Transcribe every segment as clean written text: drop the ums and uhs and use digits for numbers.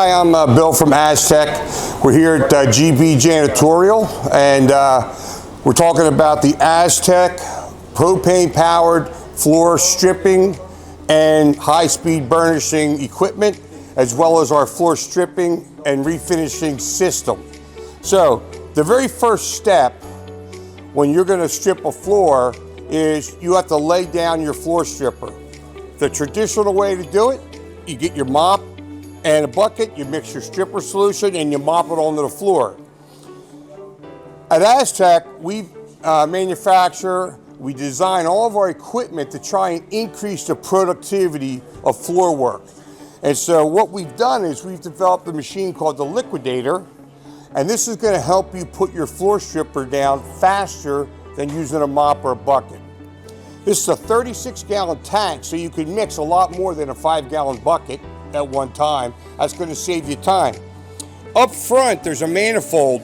Hi, I'm Bill from Aztec. We're here at GB Janitorial, and we're talking about the Aztec propane-powered floor stripping and high-speed burnishing equipment, as well as our floor stripping and refinishing system. So, the very first step when you're going to strip a floor is you have to lay down your floor stripper. The traditional way to do it, you get your mop and a bucket, you mix your stripper solution, and you mop it onto the floor. At Aztec, we manufacture, we design all of our equipment to try and increase the productivity of floor work. And so what we've done is we've developed a machine called the Liquidator, and this is going to help you put your floor stripper down faster than using a mop or a bucket. This is a 36-gallon tank, so you can mix a lot more than a 5-gallon bucket at one time. That's going to save you time. Up front, there's a manifold.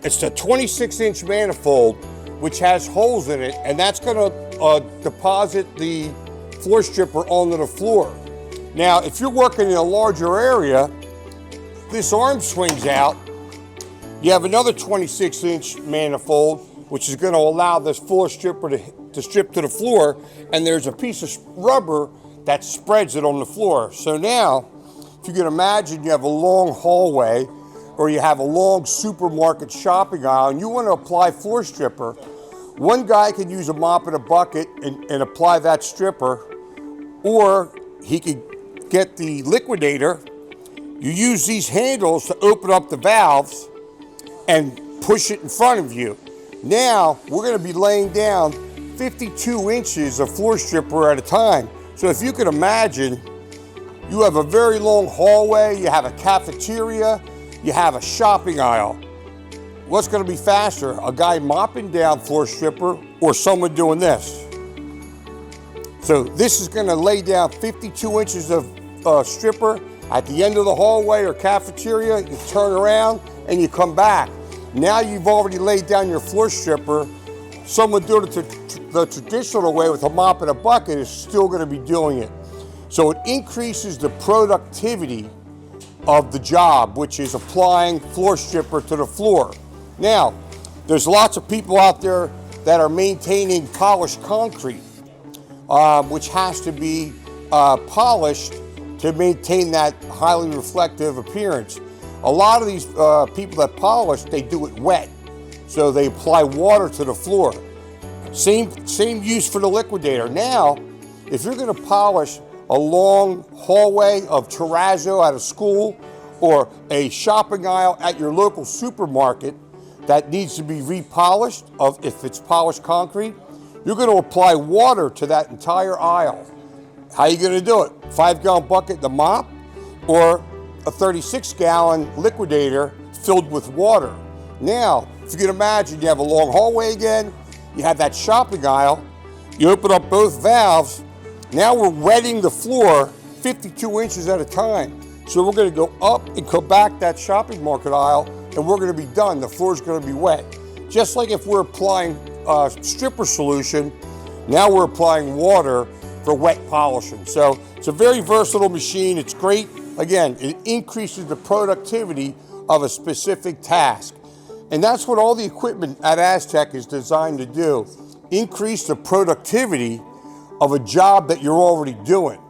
It's the 26-inch manifold, which has holes in it, and that's going to deposit the floor stripper onto the floor. Now, if you're working in a larger area, this arm swings out. You have another 26-inch manifold, which is going to allow this floor stripper to strip to the floor, and there's a piece of rubber that spreads it on the floor. So now, if you can imagine you have a long hallway or you have a long supermarket shopping aisle and you want to apply floor stripper, one guy could use a mop and a bucket and apply that stripper, or he could get the Liquidator. You use these handles to open up the valves and push it in front of you. Now, we're going to be laying down 52 inches of floor stripper at a time. So if you can imagine, you have a very long hallway, you have a cafeteria, you have a shopping aisle. What's going to be faster, a guy mopping down floor stripper or someone doing this? So this is going to lay down 52 inches of stripper at the end of the hallway or cafeteria. You turn around and you come back. Now you've already laid down your floor stripper. Someone doing it the traditional way with a mop and a bucket is still going to be doing it. So it increases the productivity of the job, which is applying floor stripper to the floor. Now, there's lots of people out there that are maintaining polished concrete, which has to be polished to maintain that highly reflective appearance. A lot of these people that polish, they do it wet. So they apply water to the floor. Same use for the Liquidator. Now, if you're going to polish a long hallway of terrazzo at a school or a shopping aisle at your local supermarket that needs to be repolished, if it's polished concrete, you're going to apply water to that entire aisle. How are you going to do it? 5-gallon bucket, the mop, or a 36-gallon Liquidator filled with water. Now, if you can imagine, you have a long hallway again, you have that shopping aisle, you open up both valves, now we're wetting the floor 52 inches at a time. So we're going to go up and go back that shopping market aisle, and we're going to be done. The floor's going to be wet. Just like if we're applying stripper solution, now we're applying water for wet polishing. So it's a very versatile machine. It's great. Again, it increases the productivity of a specific task. And that's what all the equipment at Aztec is designed to do. Increase the productivity of a job that you're already doing.